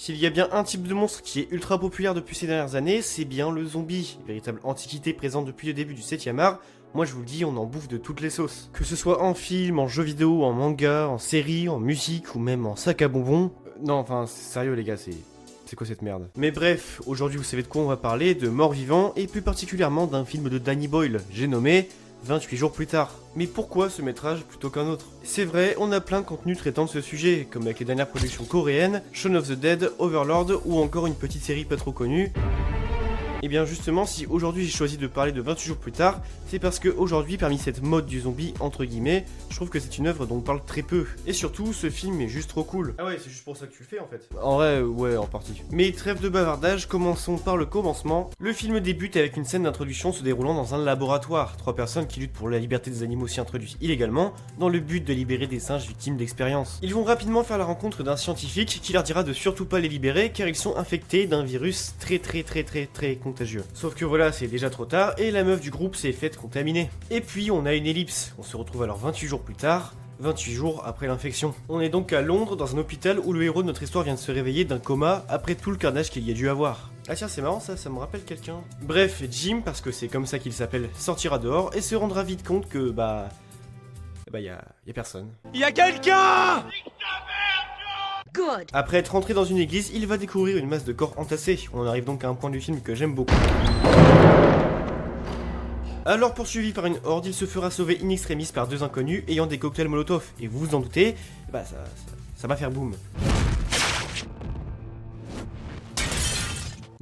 S'il y a bien un type de monstre qui est ultra populaire depuis ces dernières années, c'est bien le zombie. Véritable antiquité présente depuis le début du 7ème art, moi je vous le dis, on en bouffe de toutes les sauces. Que ce soit en film, en jeu vidéo, en manga, en série, en musique ou même en sac à bonbons. Non, enfin, sérieux les gars, c'est quoi cette merde? Mais bref, aujourd'hui vous savez de quoi on va parler, de Mort-Vivant, et plus particulièrement d'un film de Danny Boyle, j'ai nommé 28 jours plus tard. Mais pourquoi ce métrage plutôt qu'un autre? C'est vrai, on a plein de contenus traitant de ce sujet, comme avec les dernières productions coréennes, Shaun of the Dead, Overlord, ou encore une petite série pas trop connue. Et bien justement, si aujourd'hui j'ai choisi de parler de 28 jours plus tard, c'est parce que aujourd'hui, parmi cette mode du zombie, entre guillemets, je trouve que c'est une œuvre dont on parle très peu. Et surtout, ce film est juste trop cool. Ah ouais, c'est juste pour ça que tu le fais en fait. En vrai, ouais, en partie. Mais trêve de bavardage, commençons par le commencement. Le film débute avec une scène d'introduction se déroulant dans un laboratoire. 3 personnes qui luttent pour la liberté des animaux s'y introduisent illégalement, dans le but de libérer des singes victimes d'expériences. Ils vont rapidement faire la rencontre d'un scientifique qui leur dira de surtout pas les libérer car ils sont infectés d'un virus très contagieux. Sauf que voilà, c'est déjà trop tard et la meuf du groupe s'est faite contaminer. Et puis on a une ellipse, on se retrouve alors 28 jours plus tard, 28 jours après l'infection. On est donc à Londres dans un hôpital où le héros de notre histoire vient de se réveiller d'un coma après tout le carnage qu'il y a dû avoir. Ah tiens, c'est marrant ça me rappelle quelqu'un. Bref, Jim, parce que c'est comme ça qu'il s'appelle, sortira dehors et se rendra vite compte que y a personne. Y a quelqu'un! Good. Après être rentré dans une église, il va découvrir une masse de corps entassés. On arrive donc à un point du film que j'aime beaucoup. Alors poursuivi par une horde, il se fera sauver in extremis par 2 inconnus ayant des cocktails molotov. Et vous vous en doutez, ça va faire boum.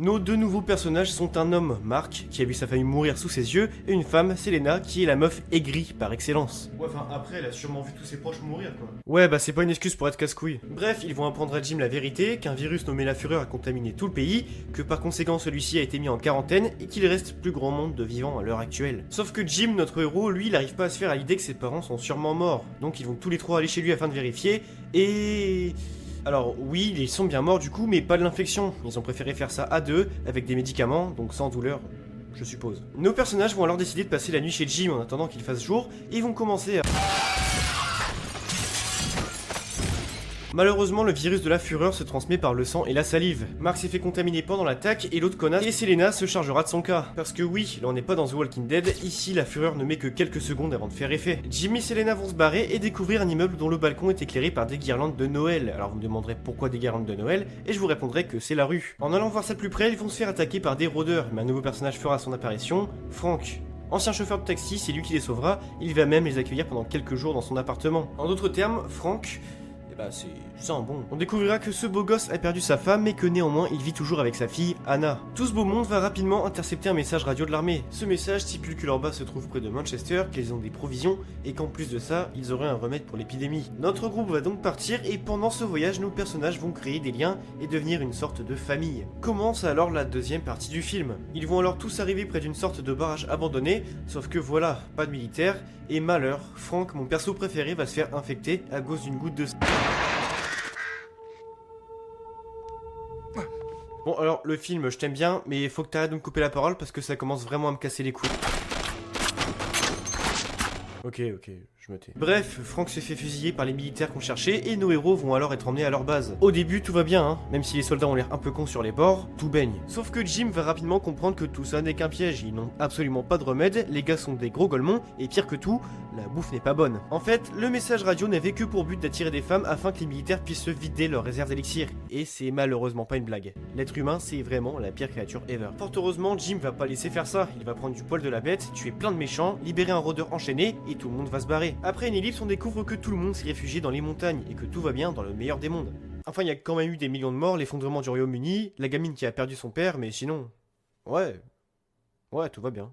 Nos 2 nouveaux personnages sont un homme, Mark, qui a vu sa famille mourir sous ses yeux, et une femme, Selena, qui est la meuf aigrie par excellence. Ouais, enfin après, elle a sûrement vu tous ses proches mourir, quoi. Ouais, c'est pas une excuse pour être casse-couille. Bref, ils vont apprendre à Jim la vérité, qu'un virus nommé la Fureur a contaminé tout le pays, que par conséquent celui-ci a été mis en quarantaine, et qu'il reste plus grand monde de vivants à l'heure actuelle. Sauf que Jim, notre héros, lui, il arrive pas à se faire à l'idée que ses parents sont sûrement morts. Donc ils vont tous les 3 aller chez lui afin de vérifier, et... Alors oui, ils sont bien morts du coup, mais pas de l'infection. Ils ont préféré faire ça à 2, avec des médicaments, donc sans douleur, je suppose. Nos personnages vont alors décider de passer la nuit chez Jim en attendant qu'il fasse jour, et vont commencer à... Malheureusement, le virus de la fureur se transmet par le sang et la salive. Mark s'est fait contaminer pendant l'attaque et l'autre connasse et Selena se chargera de son cas. Parce que oui, là on n'est pas dans The Walking Dead, ici la fureur ne met que quelques secondes avant de faire effet. Jimmy et Selena vont se barrer et découvrir un immeuble dont le balcon est éclairé par des guirlandes de Noël. Alors vous me demanderez pourquoi des guirlandes de Noël, et je vous répondrai que c'est la rue. En allant voir ça de plus près, ils vont se faire attaquer par des rôdeurs, mais un nouveau personnage fera son apparition, Frank. Ancien chauffeur de taxi, c'est lui qui les sauvera, il va même les accueillir pendant quelques jours dans son appartement. En d'autres termes, Frank... c'est un bon. On découvrira que ce beau gosse a perdu sa femme, mais que néanmoins il vit toujours avec sa fille, Anna. Tout ce beau monde va rapidement intercepter un message radio de l'armée. Ce message stipule que leur base se trouve près de Manchester, qu'ils ont des provisions, et qu'en plus de ça, ils auraient un remède pour l'épidémie. Notre groupe va donc partir, et pendant ce voyage, nos personnages vont créer des liens et devenir une sorte de famille. Commence alors la deuxième partie du film. Ils vont alors tous arriver près d'une sorte de barrage abandonné, sauf que voilà, pas de militaire, et malheur, Frank, mon perso préféré, va se faire infecter à cause d'une goutte de sang. Bon alors le film je t'aime bien mais faut que t'arrêtes de me couper la parole parce que ça commence vraiment à me casser les couilles. Ok, je me tais. Bref, Frank se fait fusiller par les militaires qu'on cherchait et nos héros vont alors être emmenés à leur base. Au début tout va bien hein, même si les soldats ont l'air un peu cons sur les bords, tout baigne. Sauf que Jim va rapidement comprendre que tout ça n'est qu'un piège, ils n'ont absolument pas de remède, les gars sont des gros golemons et pire que tout, la bouffe n'est pas bonne. En fait, le message radio n'avait que pour but d'attirer des femmes afin que les militaires puissent se vider leurs réserves d'élixir. Et c'est malheureusement pas une blague. L'être humain c'est vraiment la pire créature ever. Fort heureusement, Jim va pas laisser faire ça, il va prendre du poil de la bête, tuer plein de méchants, libérer un rôdeur enchaîné et tout le monde va se barrer. Après une ellipse, on découvre que tout le monde s'est réfugié dans les montagnes et que tout va bien dans le meilleur des mondes. Enfin, il y a quand même eu des millions de morts, l'effondrement du Royaume-Uni, la gamine qui a perdu son père, mais sinon... Ouais, tout va bien.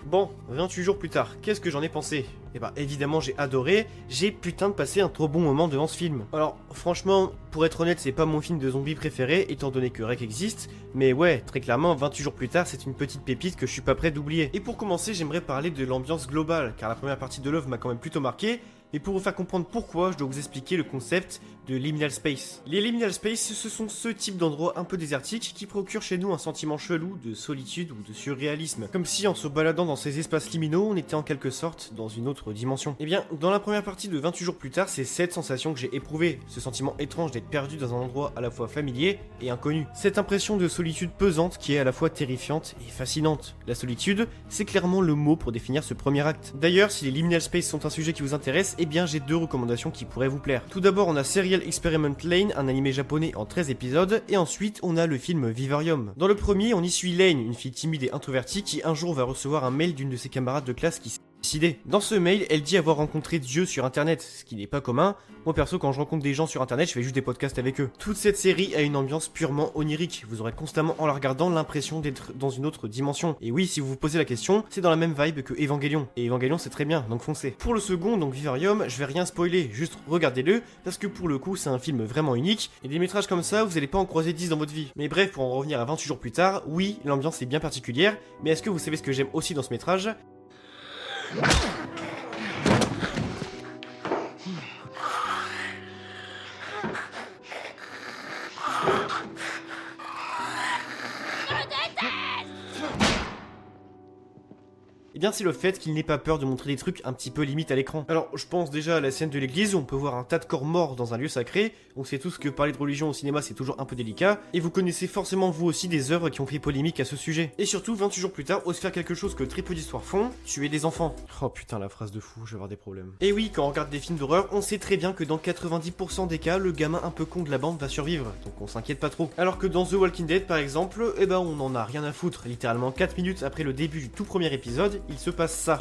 Bon, 28 jours plus tard, qu'est-ce que j'en ai pensé? Eh bah évidemment j'ai adoré, j'ai putain de passé un trop bon moment devant ce film. Alors franchement, pour être honnête c'est pas mon film de zombies préféré étant donné que REC existe, mais ouais, très clairement 28 jours plus tard c'est une petite pépite que je suis pas prêt d'oublier. Et pour commencer j'aimerais parler de l'ambiance globale, car la première partie de l'œuvre m'a quand même plutôt marqué, Mais pour vous faire comprendre pourquoi, je dois vous expliquer le concept de liminal space. Les liminal space, ce sont ce type d'endroits un peu désertiques qui procurent chez nous un sentiment chelou de solitude ou de surréalisme. Comme si en se baladant dans ces espaces liminaux, on était en quelque sorte dans une autre dimension. Et bien, dans la première partie de 28 jours plus tard, c'est cette sensation que j'ai éprouvée, ce sentiment étrange d'être perdu dans un endroit à la fois familier et inconnu. Cette impression de solitude pesante qui est à la fois terrifiante et fascinante. La solitude, c'est clairement le mot pour définir ce premier acte. D'ailleurs, si les liminal space sont un sujet qui vous intéresse, eh bien j'ai 2 recommandations qui pourraient vous plaire. Tout d'abord, on a Serial Experiment Lane, un animé japonais en 13 épisodes, et ensuite on a le film Vivarium. Dans le premier, on y suit Lane, une fille timide et introvertie qui un jour va recevoir un mail d'une de ses camarades de classe qui s'est suicidée. Dans ce mail, elle dit avoir rencontré Dieu sur internet, ce qui n'est pas commun. Moi perso, quand je rencontre des gens sur internet, je fais juste des podcasts avec eux. Toute cette série a une ambiance purement onirique. Vous aurez constamment en la regardant l'impression d'être dans une autre dimension. Et oui, si vous vous posez la question, c'est dans la même vibe que Evangelion. Et Evangelion c'est très bien, donc foncez. Pour le second, donc Vivarium, je vais rien spoiler, juste regardez-le, parce que pour le coup c'est un film vraiment unique, et des métrages comme ça, vous allez pas en croiser 10 dans votre vie. Mais bref, pour en revenir à 28 jours plus tard, oui, l'ambiance est bien particulière, mais est-ce que vous savez ce que j'aime aussi dans ce métrage ? Eh bien c'est le fait qu'il n'ait pas peur de montrer des trucs un petit peu limite à l'écran. Alors je pense déjà à la scène de l'église où on peut voir un tas de corps morts dans un lieu sacré. On sait tous que parler de religion au cinéma c'est toujours un peu délicat. Et vous connaissez forcément vous aussi des œuvres qui ont fait polémique à ce sujet. Et surtout 28 jours plus tard, ose faire quelque chose que très peu d'histoires font, tuer des enfants. Oh putain la phrase de fou, je vais avoir des problèmes. Et oui, quand on regarde des films d'horreur, on sait très bien que dans 90% des cas, le gamin un peu con de la bande va survivre. Donc on s'inquiète pas trop. Alors que dans The Walking Dead par exemple, eh ben on en a rien à foutre. Littéralement 4 minutes après le début du tout premier épisode, il se passe ça.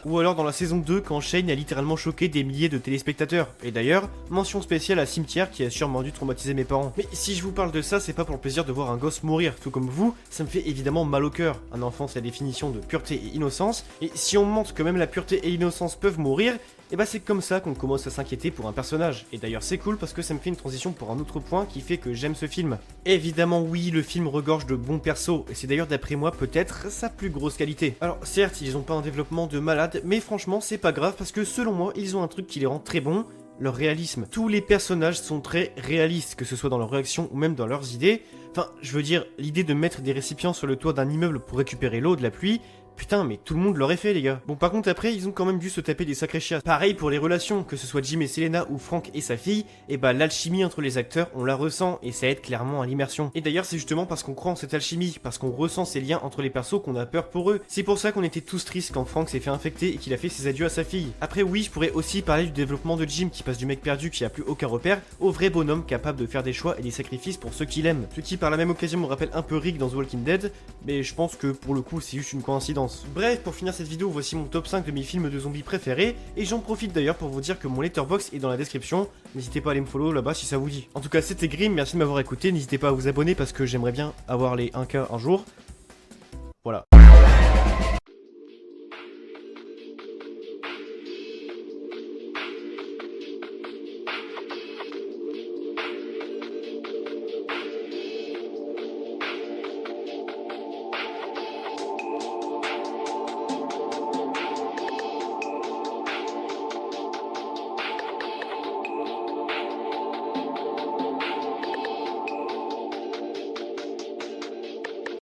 Ou alors dans la saison 2 quand Shane a littéralement choqué des milliers de téléspectateurs. Et d'ailleurs, mention spéciale à Cimetière qui a sûrement dû traumatiser mes parents. Mais si je vous parle de ça, c'est pas pour le plaisir de voir un gosse mourir. Tout comme vous, ça me fait évidemment mal au cœur. Un enfant c'est la définition de pureté et innocence. Et si on montre que même la pureté et l'innocence peuvent mourir, et bah c'est comme ça qu'on commence à s'inquiéter pour un personnage. Et d'ailleurs c'est cool parce que ça me fait une transition pour un autre point qui fait que j'aime ce film. Évidemment oui, le film regorge de bons persos, et c'est d'ailleurs d'après moi peut-être sa plus grosse qualité. Alors certes, ils ont pas un développement de malade, mais franchement c'est pas grave parce que selon moi, ils ont un truc qui les rend très bons, leur réalisme. Tous les personnages sont très réalistes, que ce soit dans leurs réactions ou même dans leurs idées. Enfin, je veux dire, l'idée de mettre des récipients sur le toit d'un immeuble pour récupérer l'eau de la pluie, putain, mais tout le monde l'aurait fait, les gars. Bon, par contre, après, ils ont quand même dû se taper des sacrés chiasses. Pareil pour les relations, que ce soit Jim et Selena ou Frank et sa fille, et bah l'alchimie entre les acteurs, on la ressent, et ça aide clairement à l'immersion. Et d'ailleurs, c'est justement parce qu'on croit en cette alchimie, parce qu'on ressent ces liens entre les persos qu'on a peur pour eux. C'est pour ça qu'on était tous tristes quand Frank s'est fait infecter et qu'il a fait ses adieux à sa fille. Après, oui, je pourrais aussi parler du développement de Jim, qui passe du mec perdu qui a plus aucun repère, au vrai bonhomme capable de faire des choix et des sacrifices pour ceux qu'il aime. Ce qui, par la même occasion, me rappelle un peu Rick dans The Walking Dead, mais je pense que pour le coup, c'est juste une coïncidence. Bref, pour finir cette vidéo, voici mon top 5 de mes films de zombies préférés, et j'en profite d'ailleurs pour vous dire que mon Letterboxd est dans la description, n'hésitez pas à aller me follow là-bas si ça vous dit. En tout cas c'était Grim, merci de m'avoir écouté, n'hésitez pas à vous abonner parce que j'aimerais bien avoir les 1K un jour,